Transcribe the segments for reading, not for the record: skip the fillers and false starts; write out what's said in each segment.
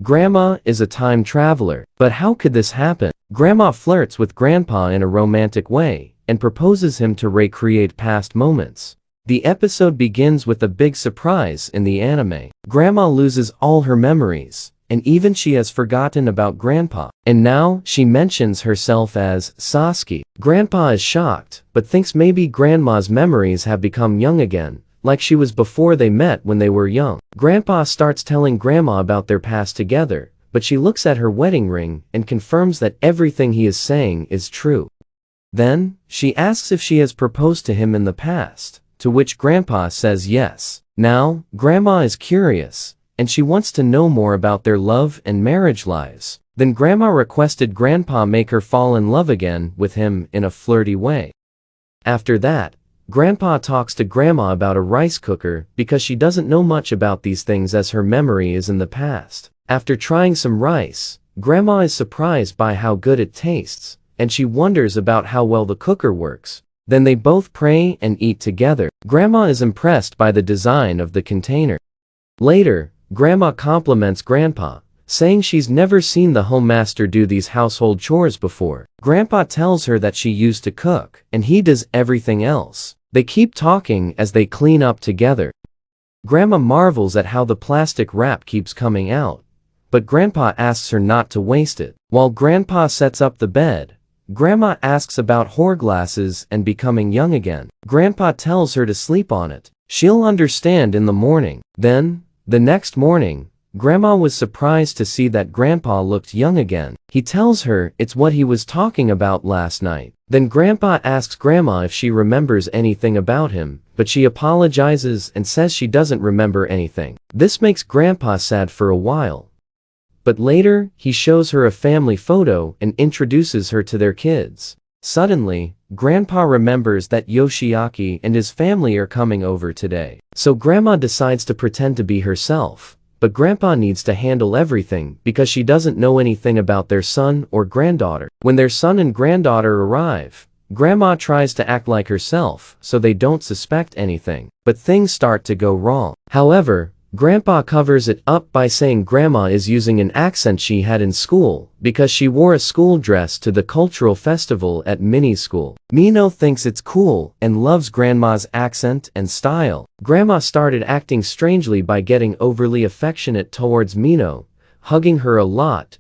Grandma is a time traveler. But how could this happen? Grandma flirts with Grandpa in a romantic way and proposes him to recreate past moments. The episode begins with a big surprise in the anime. Grandma loses all her memories, and even she has forgotten about Grandpa. And now, she mentions herself as Sasuke. Grandpa is shocked, but thinks maybe Grandma's memories have become young again, like she was before they met when they were young. Grandpa starts telling Grandma about their past together, but she looks at her wedding ring and confirms that everything he is saying is true. Then, she asks if she has proposed to him in the past, to which Grandpa says yes. Now, Grandma is curious, and she wants to know more about their love and marriage lives. Then Grandma requested Grandpa make her fall in love again with him in a flirty way. After that, Grandpa talks to Grandma about a rice cooker because she doesn't know much about these things as her memory is in the past. After trying some rice, Grandma is surprised by how good it tastes, and she wonders about how well the cooker works. Then they both pray and eat together. Grandma is impressed by the design of the container. Later, Grandma compliments Grandpa, saying she's never seen the homemaster do these household chores before. Grandpa tells her that she used to cook, and he does everything else. They keep talking as they clean up together. Grandma marvels at how the plastic wrap keeps coming out, but Grandpa asks her not to waste it. While Grandpa sets up the bed, Grandma asks about hourglasses and becoming young again. Grandpa tells her to sleep on it. She'll understand in the morning. Then, the next morning, Grandma was surprised to see that Grandpa looked young again. He tells her it's what he was talking about last night. Then Grandpa asks Grandma if she remembers anything about him, but she apologizes and says she doesn't remember anything. This makes Grandpa sad for a while. But later, he shows her a family photo and introduces her to their kids. Suddenly, Grandpa remembers that Yoshiaki and his family are coming over today. So Grandma decides to pretend to be herself. But Grandpa needs to handle everything because she doesn't know anything about their son or granddaughter. When their son and granddaughter arrive, Grandma tries to act like herself so they don't suspect anything. But things start to go wrong. However, Grandpa covers it up by saying Grandma is using an accent she had in school because she wore a school dress to the cultural festival at Mini School. Mino thinks it's cool and loves Grandma's accent and style. Grandma started acting strangely by getting overly affectionate towards Mino, hugging her a lot.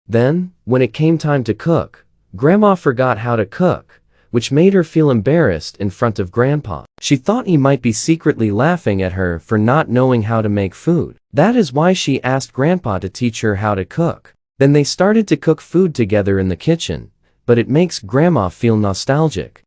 Then, when it came time to cook, Grandma forgot how to cook, which made her feel embarrassed in front of Grandpa. She thought he might be secretly laughing at her for not knowing how to make food. That is why she asked Grandpa to teach her how to cook. Then they started to cook food together in the kitchen, but it makes Grandma feel nostalgic.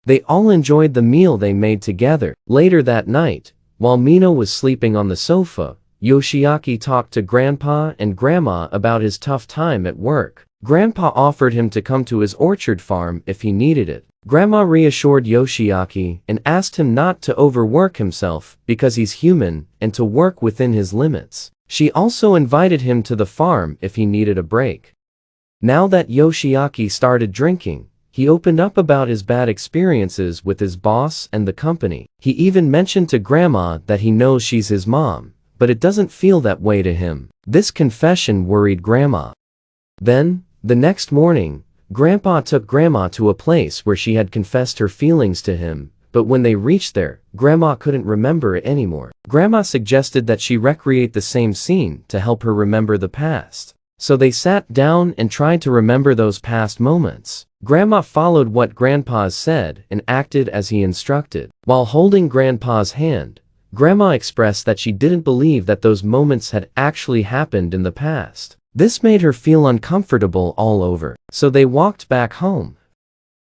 They all enjoyed the meal they made together. Later that night, while Mino was sleeping on the sofa, Yoshiaki talked to Grandpa and Grandma about his tough time at work. Grandpa offered him to come to his orchard farm if he needed it. Grandma reassured Yoshiaki and asked him not to overwork himself because he's human and to work within his limits. She also invited him to the farm if he needed a break. Now that Yoshiaki started drinking, he opened up about his bad experiences with his boss and the company. He even mentioned to Grandma that he knows she's his mom, but it doesn't feel that way to him. This confession worried Grandma. Then, the next morning, Grandpa took Grandma to a place where she had confessed her feelings to him, but when they reached there, Grandma couldn't remember it anymore. Grandma suggested that she recreate the same scene to help her remember the past. So they sat down and tried to remember those past moments. Grandma followed what Grandpa said and acted as he instructed. While holding Grandpa's hand, Grandma expressed that she didn't believe that those moments had actually happened in the past. This made her feel uncomfortable all over, so they walked back home.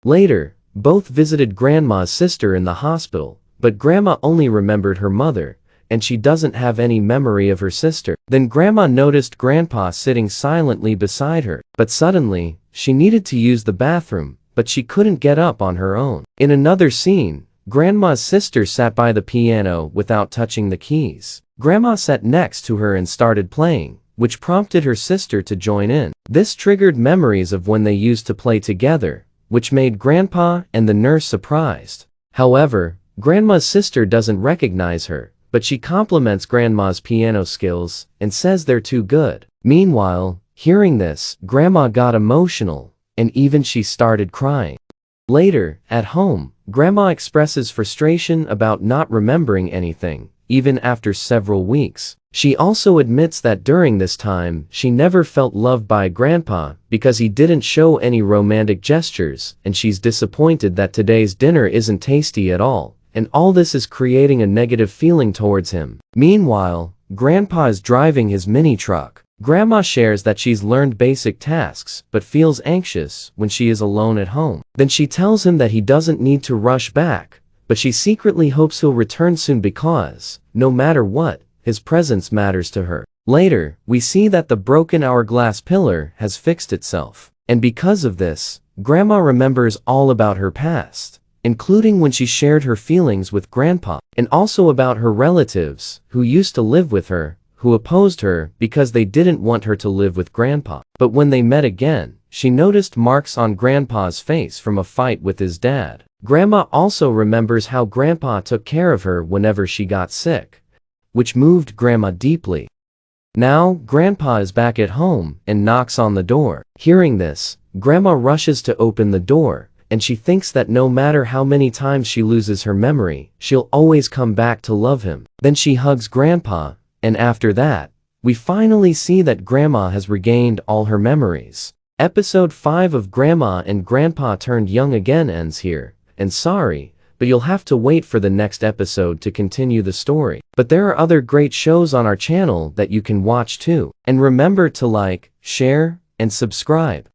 Later, both visited Grandma's sister in the hospital, but Grandma only remembered her mother, and she doesn't have any memory of her sister. Then Grandma noticed Grandpa sitting silently beside her, but suddenly, she needed to use the bathroom, but she couldn't get up on her own. In another scene, Grandma's sister sat by the piano without touching the keys. Grandma sat next to her and started playing, which prompted her sister to join in. This triggered memories of when they used to play together, which made Grandpa and the nurse surprised. However, Grandma's sister doesn't recognize her, but she compliments Grandma's piano skills and says they're too good. Meanwhile, hearing this, Grandma got emotional, and even she started crying. Later, at home, Grandma expresses frustration about not remembering anything, even after several weeks. She also admits that during this time, she never felt loved by Grandpa because he didn't show any romantic gestures, and she's disappointed that today's dinner isn't tasty at all, and all this is creating a negative feeling towards him. Meanwhile, Grandpa is driving his mini truck. Grandma shares that she's learned basic tasks but feels anxious when she is alone at home. Then she tells him that he doesn't need to rush back, but she secretly hopes he'll return soon because, no matter what, his presence matters to her. Later, we see that the broken hourglass pillar has fixed itself, and because of this, Grandma remembers all about her past, including when she shared her feelings with Grandpa, and also about her relatives who used to live with her, who opposed her because they didn't want her to live with Grandpa. But when they met again, she noticed marks on Grandpa's face from a fight with his dad. Grandma also remembers how Grandpa took care of her whenever she got sick, which moved Grandma deeply. Now, Grandpa is back at home and knocks on the door. Hearing this, Grandma rushes to open the door, and she thinks that no matter how many times she loses her memory, she'll always come back to love him. Then she hugs Grandpa, and after that, we finally see that Grandma has regained all her memories. Episode 5 of Grandma and Grandpa Turned Young Again ends here, and sorry, but you'll have to wait for the next episode to continue the story. But there are other great shows on our channel that you can watch too. And remember to like, share, and subscribe.